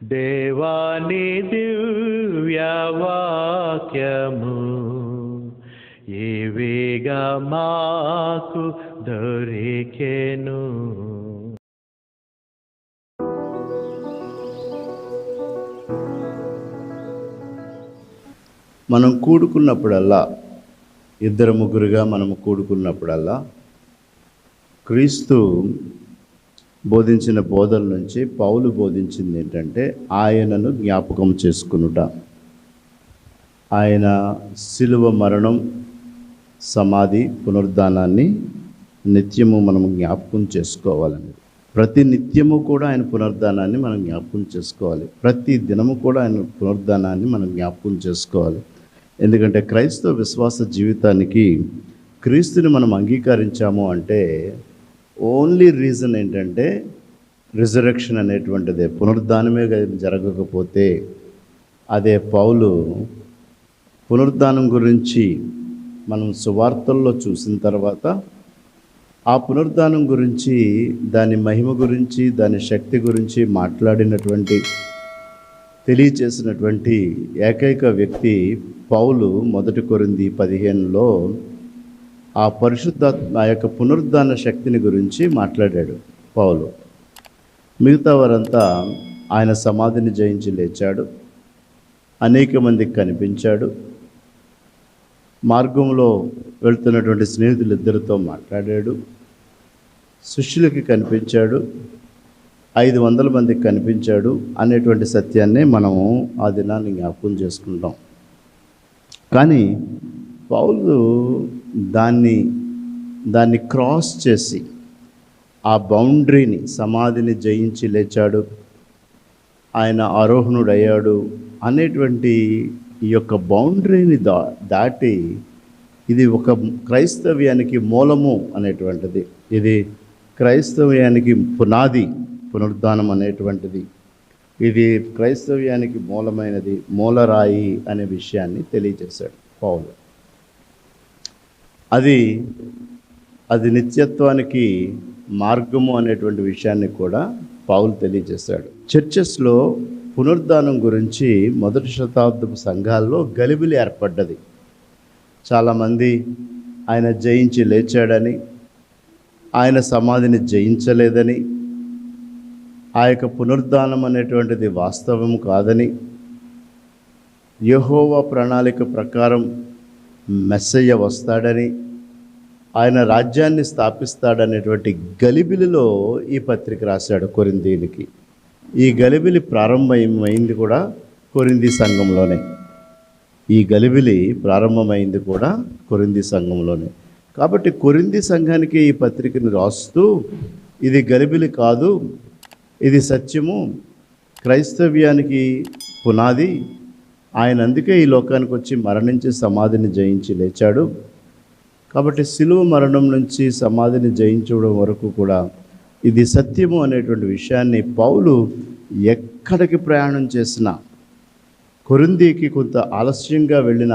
దేవాని దివ్యవాక్యము ఏవేగా మాకు దొరికెను. మనం కూడుకున్నప్పుడల్లా, ఇద్దరు ముగ్గురుగా మనము కూడుకున్నప్పుడల్లా క్రీస్తు బోధించిన బోధల నుంచి పౌలు బోధించింది ఏంటంటే ఆయనను జ్ఞాపకం చేసుకునుట. ఆయన శిలువ మరణం, సమాధి, పునరుద్ధానాన్ని నిత్యము మనం జ్ఞాపకం చేసుకోవాలని. ప్రతి నిత్యము కూడా ఆయన పునరుద్ధానాన్ని మనం జ్ఞాపకం చేసుకోవాలి. ప్రతి దినము కూడా ఆయన పునరుద్ధానాన్ని మనం జ్ఞాపకం చేసుకోవాలి. ఎందుకంటే క్రైస్తవ విశ్వాస జీవితానికి క్రీస్తుని మనం అంగీకరించాము అంటే ఓన్లీ రీజన్ ఏంటంటే రిజరెక్షన్ అనేటువంటిదే. పునరుద్ధానమే జరగకపోతే అదే పౌలు పునరుద్ధానం గురించి మనం సువార్తల్లో చూసిన తర్వాత ఆ పునరుద్ధానం గురించి, దాని మహిమ గురించి, దాని శక్తి గురించి తెలియచేసినటువంటి ఏకైక వ్యక్తి పౌలు. 1 కొరింథీ 15లో ఆ పరిశుద్ధాత్మ యొక్క పునరుద్ధాన శక్తిని గురించి మాట్లాడాడు పౌలు. మిగతా వారంతా ఆయన సమాధిని జయించి లేచాడు, అనేక మందికి కనిపించాడు, మార్గంలో వెళ్తున్నటువంటి స్నేహితులిద్దరితో మాట్లాడాడు, శిష్యులకి కనిపించాడు, 500 మందికి కనిపించాడు అనేటువంటి సత్యాన్ని మనము ఆ దినాన్ని జ్ఞాపకం చేసుకుంటాం. కానీ పౌలు దాన్ని క్రాస్ చేసి ఆ బౌండరీని, సమాధిని జయించి లేచాడు, ఆయన ఆరోహణుడయ్యాడు అనేటువంటి ఈ యొక్క బౌండరీని దాటి ఇది ఒక క్రైస్తవ్యానికి మూలము అనేటువంటిది, ఇది క్రైస్తవ్యానికి పునాది, పునరుద్ధానం అనేటువంటిది, ఇది క్రైస్తవ్యానికి మూలమైనది, మూలరాయి అనే విషయాన్ని తెలియజేశాడు పౌలు. అది నిత్యత్వానికి మార్గము అనేటువంటి విషయాన్ని కూడా పౌలు తెలియజేశాడు. చర్చెస్లో పునరుద్ధానం గురించి 1వ శతాబ్దపు సంఘాల్లో గలిబిలి ఏర్పడ్డది. చాలామంది ఆయన జయించి లేచాడని, ఆయన సమాధిని జయించలేదని, ఆ యొక్క పునరుద్ధానం అనేటువంటిది వాస్తవం కాదని, యెహోవా ప్రణాళిక ప్రకారం మెస్సయ్య వస్తాడని, ఆయన రాజ్యాన్ని స్థాపిస్తాడనేటువంటి గలిబిలిలో ఈ పత్రిక రాశాడు కొరింథీయులకి. ఈ గలిబిలి ప్రారంభమైంది కూడా కొరింథీ సంఘంలోనే. కాబట్టి కొరింథీ సంఘానికి ఈ పత్రికను రాస్తూ ఇది గలిబిలి కాదు, ఇది సత్యము, క్రైస్తవ్యానికి పునాది, ఆయన అందుకే ఈ లోకానికి వచ్చి మరణించి సమాధిని జయించి లేచాడు. కాబట్టి శిలువ మరణం నుంచి సమాధిని జయించడం వరకు కూడా ఇది సత్యము అనేటువంటి విషయాన్ని పౌలు ఎక్కడికి ప్రయాణం చేసినా, కొరింథీకి కొంత ఆలస్యంగా వెళ్ళిన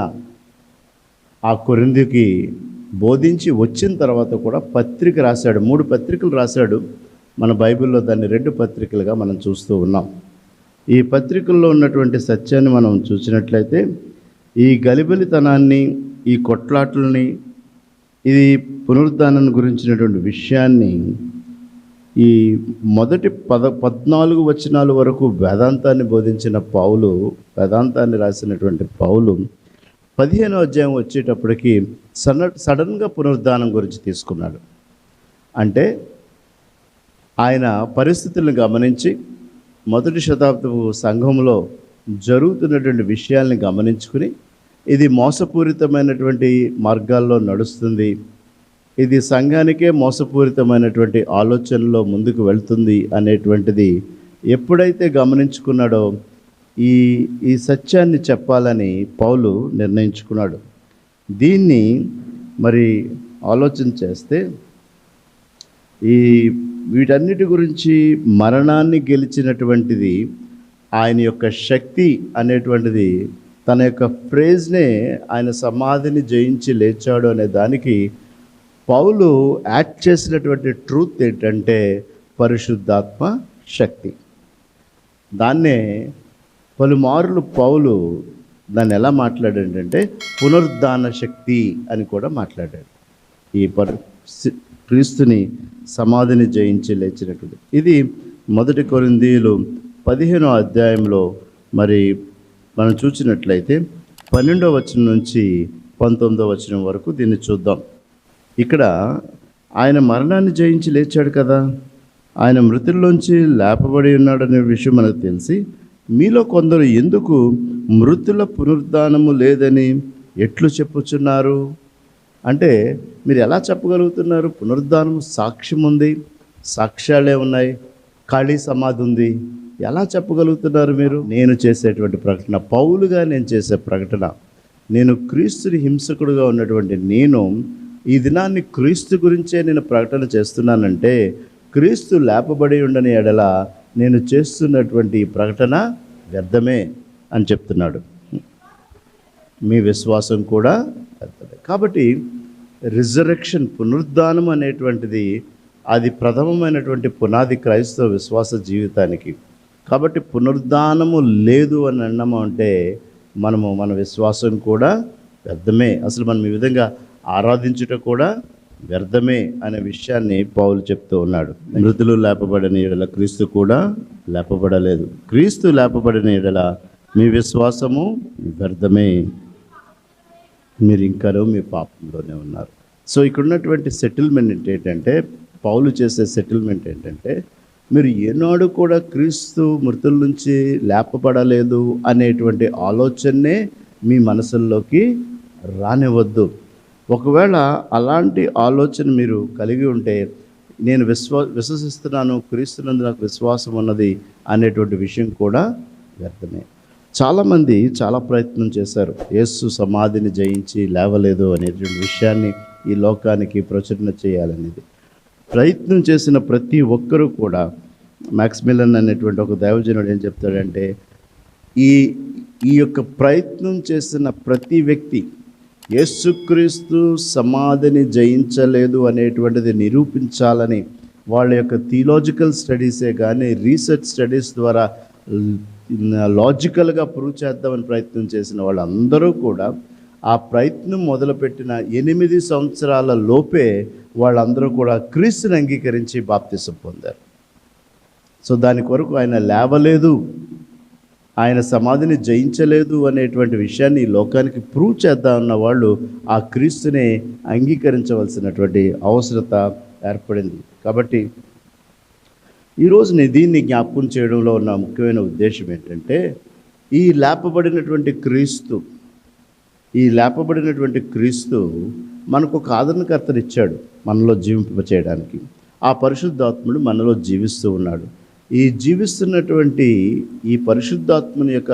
ఆ కొరింథీకి బోధించి వచ్చిన తర్వాత కూడా పత్రిక రాశాడు. 3 పత్రికలు రాశాడు. మన బైబిల్లో దాన్ని 2 పత్రికలుగా మనం చూస్తూ ఉన్నాం. ఈ పత్రికల్లో ఉన్నటువంటి సత్యాన్ని మనం చూసినట్లయితే ఈ గలిబిలితనాన్ని, ఈ కొట్లాట్లని, ఇది పునరుద్ధానం గురించినటువంటి విషయాన్ని ఈ మొదటి 14 వచనాల వరకు వేదాంతాన్ని బోధించిన పౌలు, వేదాంతాన్ని రాసినటువంటి పౌలు 15వ అధ్యాయం వచ్చేటప్పటికి సడన్గా పునరుద్ధానం గురించి తీసుకున్నాడు. అంటే ఆయన పరిస్థితులను గమనించి 1వ శతాబ్దపు సంఘంలో జరుగుతున్నటువంటి విషయాల్ని గమనించుకుని, ఇది మోసపూరితమైనటువంటి మార్గాల్లో నడుస్తుంది, ఇది సంఘానికే మోసపూరితమైనటువంటి ఆలోచనలో ముందుకు వెళ్తుంది అనేటువంటిది ఎప్పుడైతే గమనించుకున్నాడో ఈ సత్యాన్ని చెప్పాలని పౌలు నిర్ణయించుకున్నాడు. దీన్ని మరి ఆలోచన చేస్తే వీటన్నిటి గురించి మరణాన్ని గెలిచినటువంటిది ఆయన యొక్క శక్తి అనేటువంటిది, తన యొక్క ఫ్రేజ్నే ఆయన సమాధిని జయించి లేచాడు అనే దానికి పౌలు యాడ్ చేసినటువంటి ట్రూత్ ఏంటంటే పరిశుద్ధాత్మ శక్తి. దాన్నే పలుమార్లు పౌలు దాన్ని ఎలా మాట్లాడాడంటే పునరుద్ధాన శక్తి అని కూడా మాట్లాడాడు. ఈ క్రీస్తుని సమాధిని జయించి లేచినటువంటి ఇది 1 కొరింథీయులు 15వ అధ్యాయంలో మరి మనం చూసినట్లయితే 12వ వచనం నుంచి 19వ వచనం వరకు దీన్ని చూద్దాం. ఇక్కడ ఆయన మరణాన్ని జయించి లేచాడు కదా, ఆయన మృతుల్లోంచి లేపబడి ఉన్నాడనే విషయం మనకు తెలిసి మీలో కొందరు ఎందుకు మృతుల పునరుద్ధానము లేదని ఎట్లు చెప్పుచున్నారు? అంటే మీరు ఎలా చెప్పగలుగుతున్నారు? పునరుద్ధానం సాక్ష్యం ఉంది, సాక్ష్యాలే ఉన్నాయి, ఖాళీ సమాధి ఉంది, ఎలా చెప్పగలుగుతున్నారు మీరు? నేను చేసేటువంటి ప్రకటన, పౌలుగా నేను చేసే ప్రకటన, నేను క్రీస్తుని హింసకుడుగా ఉన్నటువంటి నేను ఈ దినాన్ని క్రీస్తు గురించే నేను ప్రకటన చేస్తున్నానంటే క్రీస్తు లేపబడి ఉండని ఎడల నేను చేస్తున్నటువంటి ఈ ప్రకటన వ్యర్థమే అని చెప్తున్నాడు. మీ విశ్వాసం కూడా వ్యర్థమే. కాబట్టి రిజరెక్షన్, పునరుద్ధానం అనేటువంటిది అది ప్రథమమైనటువంటి పునాది క్రైస్తవ విశ్వాస జీవితానికి. కాబట్టి పునరుద్ధానము లేదు అని అన్నాము అంటే మన విశ్వాసం కూడా వ్యర్థమే, అసలు మనం ఈ విధంగా ఆరాధించుట కూడా వ్యర్థమే అనే విషయాన్ని పౌలు చెప్తూ ఉన్నాడు. మృతులు లేపబడిన ఎడల క్రీస్తు కూడా లేపబడలేదు. క్రీస్తు లేపబడిన ఎడల మీ విశ్వాసము వ్యర్థమే, మీరు ఇంకాను మీ పాపంలోనే ఉన్నారు. సో ఇక్కడ ఉన్నటువంటి సెటిల్మెంట్ ఏంటంటే, పౌలు చేసే సెటిల్మెంట్ ఏంటంటే, మీరు ఏనాడు కూడా క్రీస్తు మృతుల నుంచి లేపబడలేదు అనేటువంటి ఆలోచనే మీ మనసుల్లోకి రానివ్వద్దు. ఒకవేళ అలాంటి ఆలోచన మీరు కలిగి ఉంటే, నేను విశ్వసిస్తున్నాను, క్రీస్తునందు నాకు విశ్వాసం ఉన్నది అనేటువంటి విషయం కూడా వ్యర్థమే. చాలామంది చాలా ప్రయత్నం చేశారు, యేసు సమాధిని జయించి లేవలేదు అనేటువంటి విషయాన్ని ఈ లోకానికి ప్రచురణ చేయాలనేది ప్రయత్నం చేసిన ప్రతి ఒక్కరూ కూడా, మ్యాక్స్మిలన్ అనేటువంటి ఒక దైవజనుడు ఏం చెప్తాడంటే, ఈ యొక్క ప్రయత్నం చేసిన ప్రతి వ్యక్తి యేసుక్రీస్తు సమాధిని జయించలేదు అనేటువంటిది నిరూపించాలని వాళ్ళ యొక్క థియలాజికల్ స్టడీసే కానీ రీసెర్చ్ స్టడీస్ ద్వారా లాజికల్గా ప్రూవ్ చేద్దామని ప్రయత్నం చేసిన వాళ్ళందరూ కూడా ఆ ప్రయత్నం మొదలుపెట్టిన 8 సంవత్సరాల లోపే వాళ్ళందరూ కూడా క్రీస్తుని అంగీకరించి బాప్తిసం పొందారు. సో దాని కొరకు ఆయన లేవలేదు, ఆయన సమాధిని జయించలేదు అనేటువంటి విషయాన్ని ఈ లోకానికి ప్రూవ్ చేద్దామన్న వాళ్ళు ఆ క్రీస్తునే అంగీకరించవలసినటువంటి అవసరత ఏర్పడింది. కాబట్టి ఈరోజు నేను దీన్ని జ్ఞాపకం చేయడంలో ఉన్న ముఖ్యమైన ఉద్దేశం ఏంటంటే, ఈ లేపబడినటువంటి క్రీస్తు మనకు ఒక ఆదరణకర్తనిచ్చాడు మనలో జీవింపచేయడానికి. ఆ పరిశుద్ధాత్ముడు మనలో జీవిస్తూ ఉన్నాడు. ఈ జీవిస్తున్నటువంటి ఈ పరిశుద్ధాత్మని యొక్క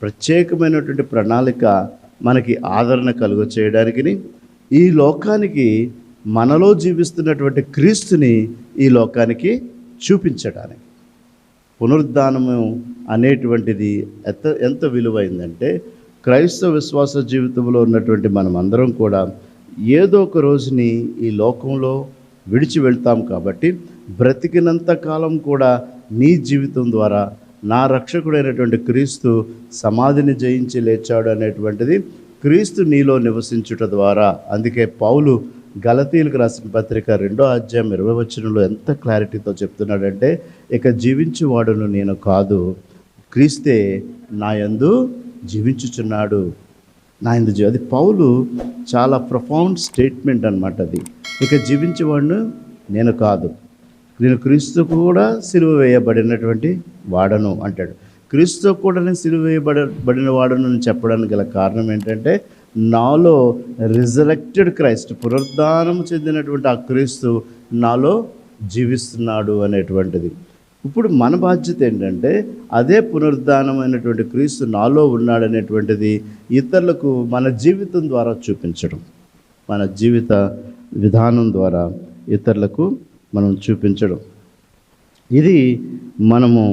ప్రత్యేకమైనటువంటి ప్రణాళిక మనకి ఆదరణ కలుగ చేయడానికి, ఈ లోకానికి మనలో జీవిస్తున్నటువంటి క్రీస్తుని ఈ లోకానికి చూపించడానికి. పునరుద్ధానము అనేటువంటిది ఎంత విలువైందంటే, క్రైస్తవ విశ్వాస జీవితంలో ఉన్నటువంటి మనం అందరం కూడా ఏదో ఒక రోజుని ఈ లోకంలో విడిచి వెళ్తాం. కాబట్టి బ్రతికినంత కాలం కూడా నీ జీవితం ద్వారా నా రక్షకుడైనటువంటి క్రీస్తు సమాధిని జయించి లేచాడు అనేటువంటిది క్రీస్తు నీలో నివసించుట ద్వారా. అందుకే పౌలు గలతీయులకు రాసిన పత్రిక 2వ అధ్యాయం 20వ వచనంలో ఎంత క్లారిటీతో చెప్తున్నాడంటే, ఇక జీవించువాడును నేను కాదు, క్రీస్తే నా యందు జీవించుచున్నాడు. అది పౌలు చాలా ప్రొఫౌండ్ స్టేట్మెంట్ అన్నమాట. అది ఇక జీవించేవాడును నేను కాదు, నేను క్రీస్తు కూడా సిలువ వేయబడినటువంటి వాడను అంటాడు. క్రీస్తు కూడా నేను సిలువ వేయబడిన వాడను అని చెప్పడానికి గల కారణం ఏంటంటే, నాలో రిజరెక్టెడ్ క్రైస్ట్, పునరుద్ధానం చెందినటువంటి ఆ క్రీస్తు నాలో జీవిస్తున్నాడు అనేటువంటిది. ఇప్పుడు మన బాధ్యత ఏంటంటే, అదే పునరుద్ధానమైనటువంటి క్రీస్తు నాలో ఉన్నాడనేటువంటిది ఇతరులకు మన జీవితం ద్వారా చూపించడం, మన జీవిత విధానం ద్వారా ఇతరులకు మనం చూపించడం. ఇది మనము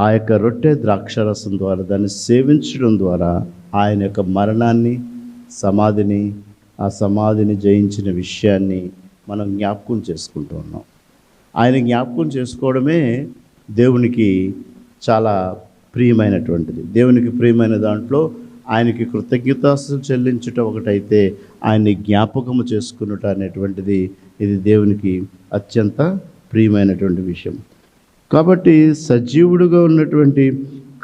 ఆ యొక్క రొట్టె ద్రాక్షరసం ద్వారా దాన్ని సేవించడం ద్వారా ఆయన యొక్క మరణాన్ని, ఆ సమాధిని జయించిన విషయాన్ని మనం జ్ఞాపకం చేసుకుంటూ ఉన్నాం. ఆయన జ్ఞాపకం చేసుకోవడమే దేవునికి చాలా ప్రియమైనటువంటిది. దేవునికి ప్రియమైన దాంట్లో ఆయనకి కృతజ్ఞతాస్తులు చెల్లించుట ఒకటైతే, ఆయన్ని జ్ఞాపకము చేసుకునుట అనేటువంటిది ఇది దేవునికి అత్యంత ప్రియమైనటువంటి విషయం. కాబట్టి సజీవుడుగా ఉన్నటువంటి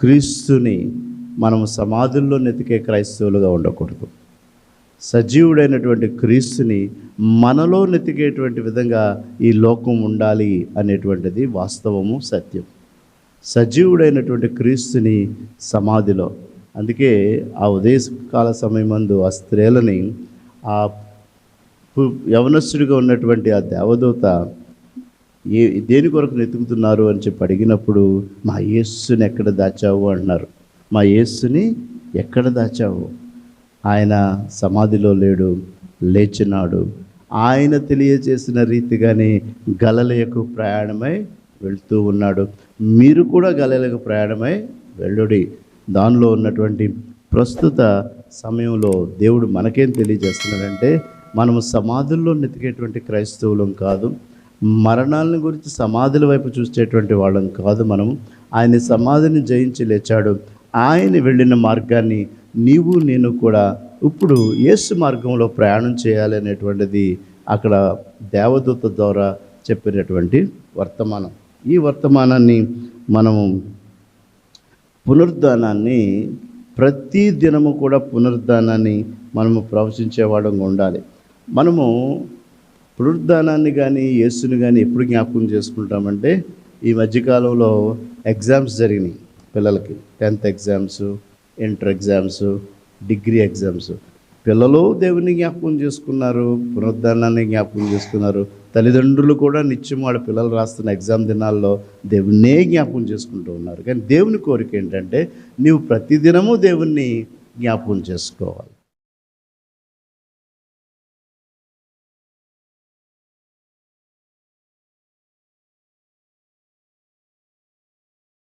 క్రీస్తుని మనము సమాధుల్లో నెతికే క్రైస్తవులుగా ఉండకూడదు. సజీవుడైనటువంటి క్రీస్తుని మనలో నెతికేటువంటి విధంగా ఈ లోకం ఉండాలి అనేటువంటిది వాస్తవము, సత్యం. సజీవుడైనటువంటి క్రీస్తుని సమాధిలో, అందుకే ఆ ఉదయకాల సమయమందు ఆ స్త్రీలని ఆ యవనస్తుడిగా ఉన్నటువంటి ఆ దేవదూత దేని కొరకు వెతుకుతున్నారు అని చెప్పి అడిగినప్పుడు, మా యేసుని ఎక్కడ దాచావు అంటున్నారు. మా యేసుని ఎక్కడ దాచావు? ఆయన సమాధిలో లేడు, లేచినాడు. ఆయన తెలియజేసిన రీతిగానే గలిలయకు ప్రయాణమై వెళ్తూ ఉన్నాడు. మీరు కూడా గలిలయకు ప్రయాణమై వెళ్ళుడి. దానిలో ఉన్నటువంటి ప్రస్తుత సమయంలో దేవుడు మనకేం తెలియజేస్తున్నాడంటే, మనము సమాధుల్లో నెతికేటువంటి క్రైస్తవులం కాదు, మరణాలను గురించి సమాధుల వైపు చూసేటువంటి వాళ్ళం కాదు. మనం ఆయన సమాధిని జయించి లేచాడు. ఆయన వెళ్ళిన మార్గాన్ని నీవు నేను కూడా ఇప్పుడు యేసు మార్గంలో ప్రయాణం చేయాలి అనేటువంటిది అక్కడ దేవదూత ద్వారా చెప్పినటువంటి వర్తమానం. ఈ వర్తమానాన్ని మనము పునరుద్ధానాన్ని ప్రతి దినము కూడా పునరుద్ధానాన్ని మనము ప్రవచించేవాడంగా ఉండాలి. మనము పునరుద్ధానాన్ని కానీ యేసుని కానీ ఎప్పుడు జ్ఞాపకం చేసుకుంటామంటే, ఈ మధ్యకాలంలో ఎగ్జామ్స్ జరిగినాయి పిల్లలకి. 10th exams, inter exams, degree exams. పిల్లలు దేవుని జ్ఞాపకం చేసుకున్నారు, పునరుద్ధానాన్ని జ్ఞాపకం చేసుకున్నారు. తల్లిదండ్రులు కూడా నిత్యం వాళ్ళ పిల్లలు రాస్తున్న ఎగ్జామ్ దినాల్లో దేవున్నే జ్ఞాపకం చేసుకుంటూ ఉన్నారు. కానీ దేవుని కోరిక ఏంటంటే, నీవు ప్రతిదినము దేవుణ్ణి జ్ఞాపకం చేసుకోవాలి.